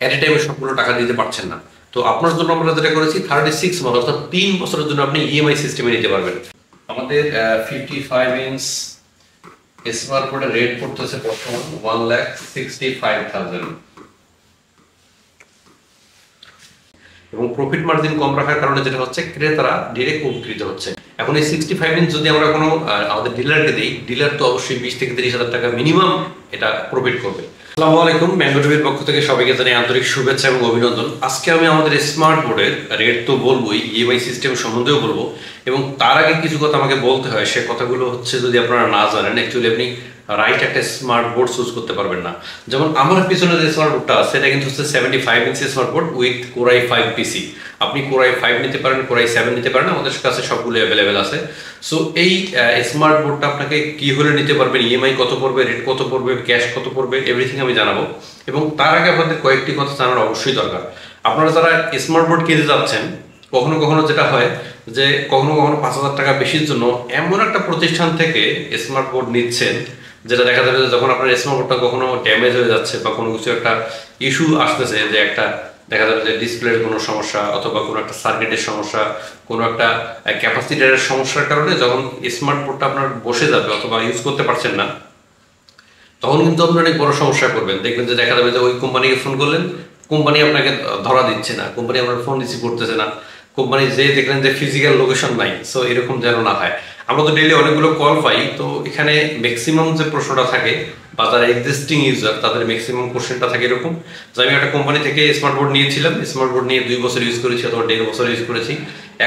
এট এ টাইমে সবগুলো টাকা দিতে পারছেন না। তো আপনার জন্য আমরা যেটা করেছি 36 মান্থ অর্থাৎ 3 বছরের জন্য আপনি ইএমআই সিস্টেমে নিতে পারবেন। আমাদের 55 ইঞ্চ স্মার্ট বোর্ডের রেট পড়তেছে বর্তমান 1,65,000 এবং প্রফিট মার্জিন কম রাখার কারণে যেটা হচ্ছে ক্রেতারা ডিরেক্ট উপকৃত হচ্ছে। এখন এই 65 ইঞ্চ যদি আমরা কোনো আমাদের ডিলারকে দিই, ডিলার তো অবশ্যই 20 থেকে 30,000 টাকা মিনিমাম এটা প্রফিট করবে। আসসালামু আলাইকুম, ম্যাঙ্গো টিভির পক্ষ থেকে সবাইকে জানাই আন্তরিক শুভেচ্ছা এবং অভিনন্দন। আজকে আমি আমাদের স্মার্ট বোর্ডের রেট তো বলবোই, ইএমআই সিস্টেম সম্বন্ধেও বলবো, এবং তার আগে কিছু কথা আমাকে বলতে হয়। সে কথাগুলো হচ্ছে যদি আপনারা না জানেন অ্যাকচুয়ালি আপনি রাইট একটা স্মার্ট বোর্ড চুজ করতে পারবেন না। যেমন আমার পিছনে যে স্মার্ট বোর্ডটা আছে এটা কিন্তু হচ্ছে 75 ইঞ্চি স্মার্ট বোর্ড উইথ কোরাই 5 পিসি। আপনি কোরাই 5 নিতে পারেন, কোরাই 7 নিতে পারেন, আমাদের কাছে সবগুলো অ্যাভেলেবেল আছে। সো এই স্মার্ট বোর্ডটা আপনাকে কি হলে নিতে পারবেন, ইএমআই কত পড়বে, রেট কত পড়বে, ক্যাশ কত পড়বে, এভরিথিং আমি জানাবো। এবং তার আগে আপনাদের কয়েকটি কথা জানার অবশ্যই দরকার। আপনারা যারা স্মার্ট বোর্ড কিনতে যাচ্ছেন, কখনো কখনো যেটা হয় যে কখনো কখনো 5,000 টাকা বেশির জন্য এমন একটা প্রতিষ্ঠান থেকে স্মার্ট বোর্ড নিচ্ছেন যেটা দেখা যাবে যে যখন আপনার স্মার্ট বোর্ডটা কখনো ড্যামেজ হয়ে যাচ্ছে বা কোনো কিছু একটা ইস্যু আসতেছে, যে একটা দেখা যাবে যে ডিসপ্লের কোনো সমস্যা অথবা কোনো একটা সার্কিটের সমস্যা, কোনো একটা ক্যাপাসিটারের সমস্যার কারণে যখন স্মার্ট বোর্ডটা আপনার বসে যাবে অথবা ইউজ করতে পারছেন না, তখন কিন্তু আপনি অনেক বড় সমস্যা করবেন। দেখবেন যে দেখা যাবে যে ওই কোম্পানিকে ফোন করলেন, কোম্পানি আপনাকে ধরা দিচ্ছে না, কোম্পানি আপনার ফোন রিসিভ করতেছে না, কোম্পানি যে দেখলেন যে ফিজিক্যাল লোকেশন নাই। সো এরকম যেন না হয়। আমরা তো ডেইলি অনেকগুলো কল পাই, তো এখানে ম্যাক্সিমাম যে প্রশ্নটা থাকে বা যারা এক্সিস্টিং ইউজার তাদের ম্যাক্সিমাম কোশ্চেনটা থাকে এরকম যে আমি একটা কোম্পানি থেকে স্মার্ট বোর্ড নিয়েছিলাম, স্মার্ট বোর্ড নিয়ে 2 বছর ইউজ করেছি অথবা 1.5 বছর ইউজ করেছি,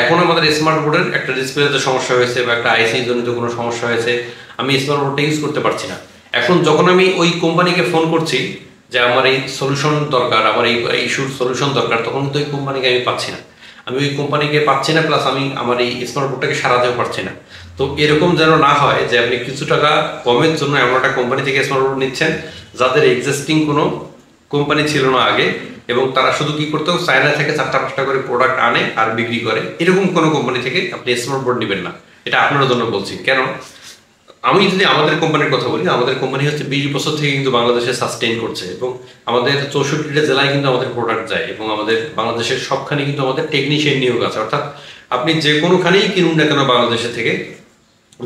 এখন আমাদের স্মার্ট বোর্ডের একটা ডিসপ্লেতে সমস্যা হয়েছে বা একটা আইসি জনিত কোনো সমস্যা হয়েছে, আমি স্মার্ট বোর্ডটা ইউজ করতে পারছি না। এখন যখন আমি ওই কোম্পানিকে ফোন করছি যে আমার এই সলিউশন দরকার, আমার এই ইস্যুর সলিউশন দরকার, তখন কিন্তু ওই কোম্পানিকে আমি পাচ্ছি না। আমি ওই কোম্পানিকে পাচ্ছি না, প্লাস আমি আমার এই স্মার্ট বোর্ডটাকে সারাতেও পারছি না। তো এরকম যেন না হয় যে আপনি কিছু টাকা কমের জন্য এমন একটা কোম্পানি থেকে স্মার্ট বোর্ড নিচ্ছেন যাদের এক্সিস্টিং কোনো কোম্পানি ছিল না আগে, এবং তারা শুধু কি করতো চায়না থেকে 4টা-5টা করে প্রোডাক্ট আনে আর বিক্রি করে। এরকম কোনো কোম্পানি থেকে আপনি স্মার্ট বোর্ড নেবেন না। এটা আপনার জন্য বলছি। কেন? আমি যদি আমাদের কোম্পানির কথা বলি, আমাদের কোম্পানি হচ্ছে 20 বছর থেকে কিন্তু বাংলাদেশে সাস্টেইন করছে, এবং আমাদের 64টা জেলায় কিন্তু আমাদের প্রোডাক্ট যায়, এবং আমাদের বাংলাদেশের সবখানে কিন্তু আমাদের টেকনিশিয়ান নিয়োগ আছে। অর্থাৎ আপনি যে কোনোখানেই কিনুন না কেন বাংলাদেশের থেকে,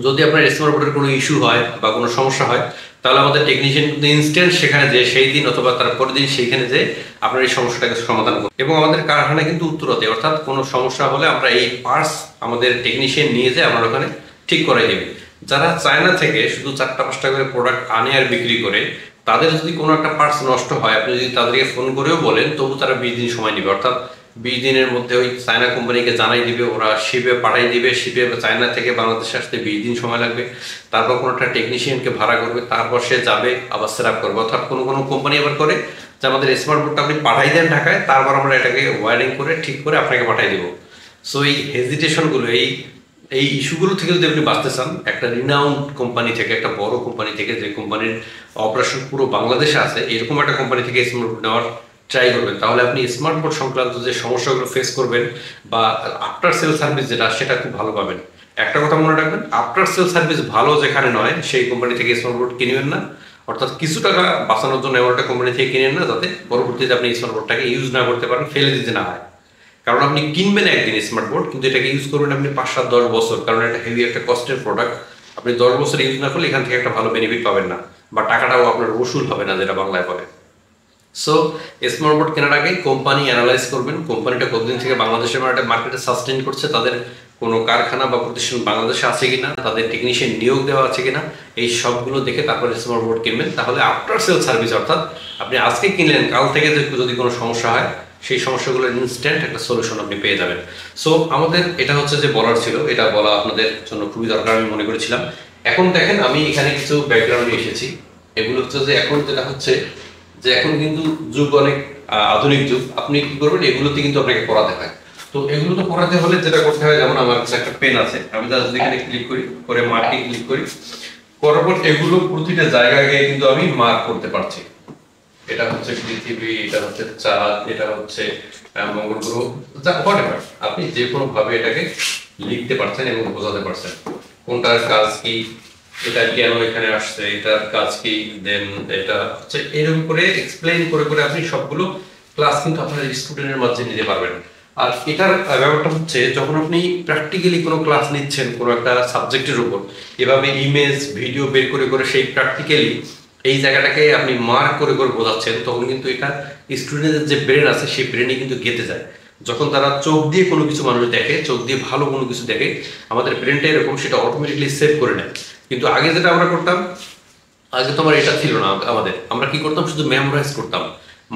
যদি আপনার স্মার্ট বোর্ডের কোনো ইস্যু হয় বা কোনো সমস্যা হয়, তাহলে আমাদের টেকনিশিয়ান কিন্তু ইনস্ট্যান্ট সেখানে যে সেই দিন অথবা তার পরের দিন সেইখানে যে আপনার এই সমস্যাটাকে সমাধান করবে। এবং আমাদের কারখানা কিন্তু উত্তরাতে, অর্থাৎ কোনো সমস্যা হলে আমরা এই পার্টস আমাদের টেকনিশিয়ান নিয়ে যেয়ে আমরা ওখানে ঠিক করাই দেবে। যারা চায়না থেকে শুধু 4টা-5টা করে প্রোডাক্ট আনে আর বিক্রি করে, তাদের যদি কোনো একটা পার্টস নষ্ট হয়, আপনি যদি তাদেরকে ফোন করেও বলেন, তবু তারা 20 দিন সময় নেবে। অর্থাৎ 20 দিনের মধ্যে ওই চায়না কোম্পানিকে জানাই দিবে, ওরা শিপে পাঠাই দিবে, শিপে চায়না থেকে বাংলাদেশে আসতে 20 দিন সময় লাগবে। তারপর কোনো একটা টেকনিশিয়ানকে ভাড়া করবে, তারপর সে যাবে আবার সেট আপ করবে। অর্থাৎ কোনো কোনো কোম্পানি আবার করে যে আমাদের স্মার্ট বোর্ডটা আপনি পাঠাই দেন ঢাকায়, তারপর আমরা এটাকে ওয়ারিং করে ঠিক করে আপনাকে পাঠাই দেবো। সো এই হেজিটেশনগুলো, এই ইস্যুগুলো থেকে যদি আপনি বাঁচতে চান, একটা রিনাউন্ড কোম্পানি থেকে, একটা বড় কোম্পানি থেকে, যে কোম্পানির অপারেশন পুরো বাংলাদেশে আছে, এরকম একটা কোম্পানি থেকে স্মার্ট বোর্ড নেওয়ার ট্রাই করবেন। তাহলে আপনি স্মার্ট বোর্ড সংক্রান্ত যে সমস্যাগুলো ফেস করবেন বা আফটার সেল সার্ভিস যেটা, সেটা খুব ভালো পাবেন। একটা কথা মনে রাখবেন, আফটার সেল সার্ভিস ভালো যেখানে নয় সেই কোম্পানি থেকে স্মার্ট বোর্ড কিনবেন না। অর্থাৎ কিছু টাকা বাঁচানোর জন্য এমন একটা কোম্পানি থেকে কিনেন না যাতে পরবর্তীতে আপনি স্মার্ট বোর্ডটাকে ইউজ না করতে পারেন, ফেলে দিতে না হয়। কারণ আপনি কিনবেন একদিন স্মার্ট বোর্ড, কিন্তু এটাকে ইউজ করবেন আপনি 5-7-10 বছর, কারণ এটা হেভি একটা কস্টের প্রোডাক্ট। আপনি 10 বছর ইউজ না করলে এখান থেকে একটা ভালো বেনিফিট পাবেন না, বা টাকাটাও আপনার ওসুল হবে না, যেটা বাংলায় বলে। সো স্মার্ট বোর্ড কেনার আগে কোম্পানি অ্যানালাইজ করবেন, কোম্পানিটা কতদিন থেকে বাংলাদেশের মার্কেটে সাস্টেইন করছে, তাদের কোনো কারখানা বা প্রতিষ্ঠান বাংলাদেশে আছে কিনা, তাদের টেকনিশিয়ান নিয়োগ দেওয়া আছে কিনা, এই সবগুলো দেখে তারপরে স্মার্ট বোর্ড কিনবেন। তাহলে আফটার সেল সার্ভিস, অর্থাৎ আপনি আজকে কিনলেন, কাল থেকে যদি কোনো সমস্যা হয়, সেই সমস্যাগুলোর ইনস্ট্যান্ট একটা সলিউশন আপনি পেয়ে যাবেন। সো আমাদের এটা হচ্ছে যে বলার ছিল, এটা বলা আপনাদের জন্য খুবই দরকার আমি মনে করেছিলাম। এখন দেখেন আমি এখানে কিছু ব্যাকগ্রাউন্ডে এসেছি। এগুলো হচ্ছে যে এখন যেটা হচ্ছে যে এখন কিন্তু যুগ অনেক আধুনিক যুগ। আপনি কি করবেন, এগুলোতে কিন্তু আপনাকে পড়াতে হয়। তো এগুলো তো পড়াতে হলে যেটা করতে হয়, যেমন আমার কাছে একটা পেন আছে, আমি জাস্ট এখানে ক্লিক করি, করে মার্কে ক্লিক করি, করার পর এগুলো প্রতিটা জায়গায় গিয়ে কিন্তু আমি মার্ক করতে পারছি। এটা হচ্ছে পৃথিবী, এটা হচ্ছে চাঁদ, এটা হচ্ছে মঙ্গল গ্রহ, হোয়াটএভার, আপনি যে কোনো ভাবে এটাকে লিখতে পারছেন এবং বোঝাতে পারছেন কোনটার কাজ কি, এটা কেন এখানে আসছে, এটার কাজ কি, দেন এটা হচ্ছে, এরকম করে এক্সপ্লেইন করে করে আপনি সবগুলো ক্লাস কিন্তু আপনার স্টুডেন্টের মাঝে নিতে পারবেন। আর এটার ব্যাপারটা হচ্ছে যখন আপনি প্র্যাকটিক্যালি কোনো ক্লাস নিচ্ছেন কোনো একটা সাবজেক্টের উপর, এভাবে ইমেজ ভিডিও বের করে করে সেই প্র্যাকটিক্যালি এই জায়গাটাকে আপনি মার্ক করে করে বোঝাচ্ছেন, তখন কিন্তু এটা স্টুডেন্টের যে ব্রেন আছে সেই ব্রেনে কিন্তু গেঁথে যায়। যখন তারা চোখ দিয়ে কোনো কিছু মানুষ দেখে, চোখ দিয়ে ভালো কোনো কিছু দেখে, আমাদের ব্রেনটা এরকম সেটা অটোমেটিকলি সেভ করে নেয়। কিন্তু আগে যেটা আমরা করতাম, আগে তো আমার এটা ছিল না, আমরা কি করতাম, শুধু মেমোরাইজ করতাম,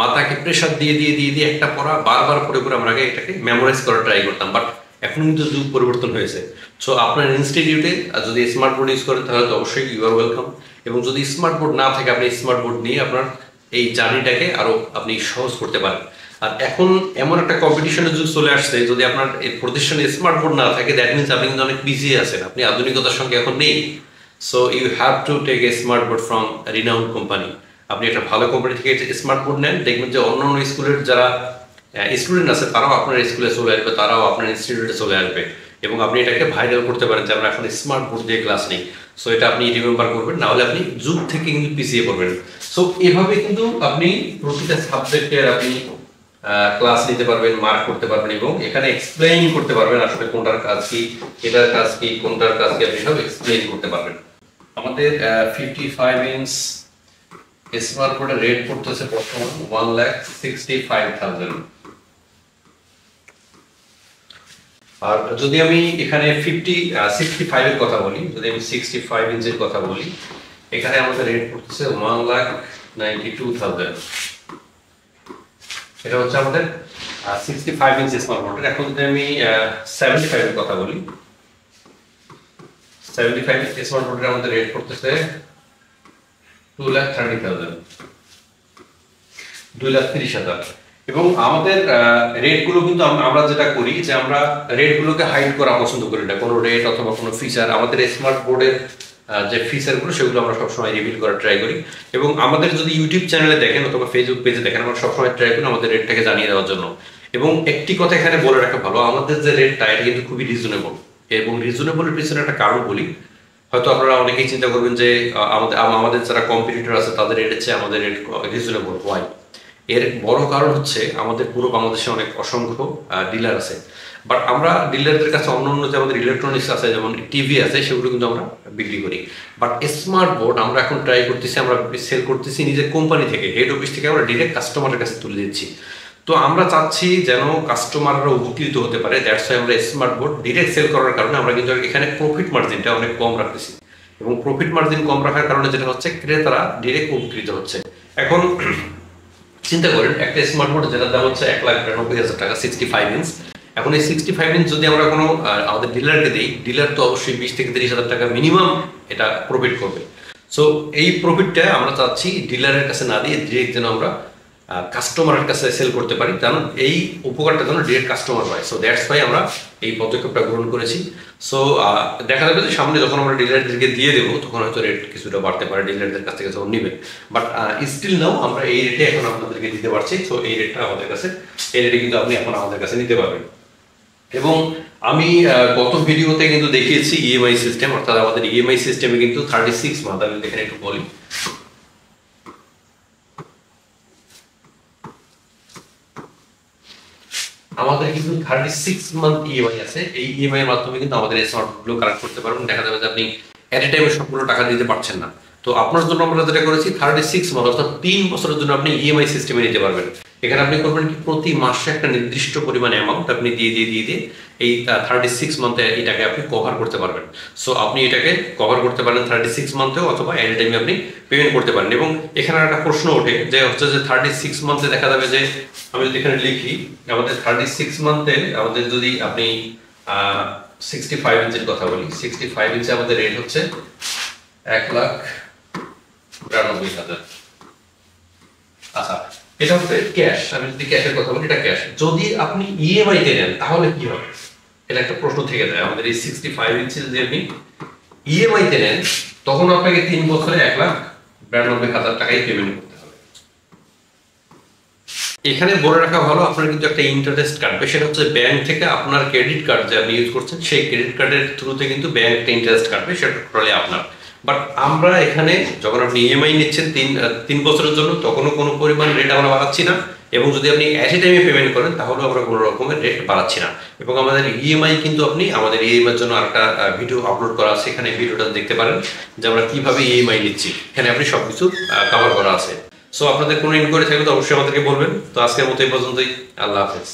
মাথাকে প্রেশার দিয়ে দিয়ে দিয়ে দিয়ে একটা পড়া বারবার পড়ে পড়ে আমরা আগে এটাকে মেমোরাইজ করার ট্রাই করতাম। বাট এখন কিন্তু যুগ পরিবর্তন হয়েছে। সো আপনার ইনস্টিটিউটে যদি স্মার্ট বোর্ড ইউজ করেন তাহলে তো অবশ্যই ইউ আর ওয়েলকাম। এবং যদি স্মার্ট বোর্ড না থাকে, আপনি স্মার্ট বোর্ড নিয়ে আপনার এই জার্নিটাকে আরো আপনি সহজ করতে পারেন। আর এখন এমন একটা কম্পিটিশনের যুগ চলে আসছে, যদি আপনার এই প্রতিষ্ঠানে স্মার্ট বোর্ড না থাকে, দ্যাট মিনস আপনি কিন্তু অনেক পিছিয়ে আছেন, আপনি আধুনিকতার সঙ্গে এখন নেই। So you have to take a smart board from renowned company. আপনি একটা ভালো কোম্পানি থেকে স্মার্ট বোর্ড নেন, দেখবেন যে অন্য অন্য স্কুলের যারা স্টুডেন্ট আছে তারাও আপনার স্কুলে চলে আসবে, তারাও আপনার ইনস্টিটিউটে চলে আসবে, এবং আপনি এটাকে ভাইরাল করতে পারেন যে আমরা এখন স্মার্ট বোর্ড দিয়ে ক্লাস নেই। সো এটা আপনি রিমেম্বার করবেন, না হলে আপনি যুগ থেকে কিন্তু পিছিয়ে পড়বেন। সো এভাবে কিন্তু আপনি প্রতিটা সাবজেক্টের আপনি ক্লাস নিতে পারবেন, মার্ক করতে পারবেন, এবং এখানে এক্সপ্লেইন করতে পারবেন আসলে কোনটার কাজ কি, এটার কাজ কি, কোনটার কাজ কি, আপনি সব এক্সপ্লেইন করতে পারবেন। আমাদের 55 ইঞ্চ স্মার্ট বোর্ডের রেট পড়তেছে বর্তমান 1,65,000। আর যদি আমি এখানে 65 এর কথা বলি, যদি আমি 65 ইঞ্চের কথা বলি, এখানে আমাদের রেট পড়তেছে 1,92,000। এটা হচ্ছে আমাদের 65 ইঞ্চ স্মার্ট বোর্ডের। এখন যদি আমি 75 এর কথা বলি, 75 ইঞ্চ স্মার্ট বোর্ডের আমাদের রেট পড়তেছে 2,30,000, 2,30,000। এবং আমাদের রেট গুলো কিন্তু আমরা যেটা করি যে আমরা রেট গুলোকে হাইড করা পছন্দ করি না, কোনো রেট অথবা কোনো ফিচার। আমাদের স্মার্ট বোর্ডের যে ফিচারগুলো সেগুলো আমরা সবসময় রিভিল করার ট্রাই করি। এবং আমাদের যদি ইউটিউব চ্যানেলে দেখেন অথবা ফেসবুক পেজে দেখেন, আমরা সবসময় ট্রাই করি আমাদের রেটটাকে জানিয়ে দেওয়ার জন্য। এবং একটি কথা এখানে বলে রাখা ভালো, আমাদের যে রেটটা এটা কিন্তু খুবই রিজনেবল। এবং রিজনেবলের পিছনে একটা কারণ বলি, হয়তো আপনারা অনেকেই চিন্তা করবেন যে আমাদের যারা কম্পিটিটর আছে তাদের রেট হচ্ছে আমাদের রেট রিজনেবল। ওয়াই? এর বড় কারণ হচ্ছে আমাদের পুরো বাংলাদেশে অনেক অসংখ্য ডিলার আছে। বাট আমরা ডিলারদের কাছে অন্য অন্য যে আমাদের ইলেকট্রনিক্স আছে, যেমন টিভি আছে, সেগুলো কিন্তু আমরা বিক্রি করি। বাট স্মার্ট বোর্ড আমরা এখন ট্রাই করতেছি, আমরা সেল করতেছি নিজের কোম্পানি থেকে, হেড অফিস থেকে আমরা ডিরেক্ট কাস্টমারের কাছে তুলে দিচ্ছি। তো আমরা চাচ্ছি যেন কাস্টমাররা উপকৃত হতে পারে, দ্যাটস ওয়াই আমরা স্মার্ট বোর্ড ডিরেক্ট সেল করার কারণে আমরা কিন্তু এখানে প্রফিট মার্জিনটা অনেক কম রাখতেছি। এবং প্রফিট মার্জিন কম রাখার কারণে যেটা হচ্ছে, ক্রেতারা ডিরেক্ট উপকৃত হচ্ছে। এখন চিন্তা করেন একটা স্মার্ট বোর্ড যেটার দাম হচ্ছে 1,92,000 টাকা, 65 ইঞ্চ। এখন এই 65 ইঞ্চ যদি আমরা কোনো আমাদের ডিলারকে দিই, ডিলার তো অবশ্যই 20 থেকে 30,000 টাকা মিনিমাম এটা প্রফিট করবে। সো এই প্রফিটটা আমরা চাচ্ছি ডিলারের কাছে না দিয়ে ডিরেক্ট যেন আমরা কাস্টমারের কাছে সেল করতে পারি, কারণ এই উপকারটা যেন ডিরেক্ট কাস্টমার পায়। সো দ্যাটস ওয়াই আমরা এই পদক্ষেপটা গ্রহণ করেছি। সো দেখা যাবে যে সামনে যখন আমরা ডিলারদেরকে দিয়ে দেবো তখন হয়তো রেট কিছুটা বাড়তে পারে ডিলারদের কাছ থেকে যখন নেবেন। বাট স্টিল নাও আমরা এই রেটে এখন আপনাদেরকে দিতে পারছি। সো এই রেটটা আমাদের কাছে, এই রেটে কিন্তু আপনি এখন আমাদের কাছে নিতে পারবেন। এবং আমি গত ভিডিওতে কিন্তু দেখিয়েছি ইএমআই সিস্টেম, অর্থাৎ আমাদের ইএমআই সিস্টেমে কিন্তু 36 মান্থ, আমি এখানে একটু বলি, আমাদের কিন্তু 36 মান্থ ইএমআই আছে। এই ইএমআই এর মাধ্যমে কিন্তু আমাদের স্মার্টফোনগুলো কালেক্ট করতে পারবেন। দেখা যাবে যে আপনি এট এ টাইমে সবগুলো টাকা দিতে পারছেন না। তো আপনার জন্য আমরা যেটা করেছি, 36 মান্থ অর্থাৎ 3 বছরের জন্য আপনি ইএমআই সিস্টেমে নিতে পারবেন। এখানে আপনি করবেন কি, প্রতি মাসে একটা নির্দিষ্ট পরিমাণ অ্যামাউন্ট আপনি দিয়ে দিয়ে দিয়ে দিয়ে এই 36 মান্থে এটাকে আপনি কভার করতে পারবেন। সো আপনি এটাকে কভার করতে পারেন 36 মান্থেও, অথবা এনি টাইমে আপনি পেমেন্ট করতে পারেন। এবং এখানে একটা প্রশ্ন ওঠে যে হচ্ছে যে 36 মান্থে দেখা যাবে যে, আমি যদি এখানে লিখি আমাদের 36 মান্থে আমাদের যদি আপনি 65 ইঞ্চের কথা বলি, 65 ইঞ্চে আমাদের রেট হচ্ছে 1,92,000। আচ্ছা, এটা হচ্ছে ক্যাশ। আমি যদি ক্যাশের কথা বলি, এটা ক্যাশ। যদি আপনি ইএমআই তে নেন তাহলে কি হবে, এটা একটা প্রশ্ন থেকে যায় আমাদের। এই 65 ইঞ্চি যদি আপনি ইএমআই তে নেন তখন আপনাকে 3 বছরে 1,92,000 টাকাই পেমেন্ট করতে হবে। এখানে বলে রাখা ভালো, আপনার কিন্তু একটা ইন্টারেস্ট কাটবে, সেটা হচ্ছে ব্যাংক থেকে আপনার ক্রেডিট কার্ড যে আপনি ইউজ করছেন সেই ক্রেডিট কার্ডের থ্রুতে কিন্তু ব্যাংক একটা ইন্টারেস্ট কাটবে, সেটা টোটালি আপনার। বাট আমরা এখানে যখন আপনি ইএমআই নিচ্ছেন 3 বছরের জন্য, তখনও কোনো পরিমাণ রেট আমরা বাড়াচ্ছি না, এবং যদি আপনি অ্যাট এ টাইমে পেমেন্ট করেন তাহলেও আমরা কোনো রকমের রেট বাড়াচ্ছি না। এবং আমাদের ইএমআই কিন্তু আপনি আমাদের ইএমআই এর জন্য আরেকটা ভিডিও আপলোড করা আছে, এখানে ভিডিওটা দেখতে পারেন যে আমরা কিভাবে ইএমআই নিচ্ছি, এখানে আপনি সবকিছু কভার করা আছে। সো আপনাদের কোনো ইনকোয়ারি থাকলে তো অবশ্যই আমাদেরকে বলবেন। তো আজকের মতো এই পর্যন্তই, আল্লাহ হাফেজ।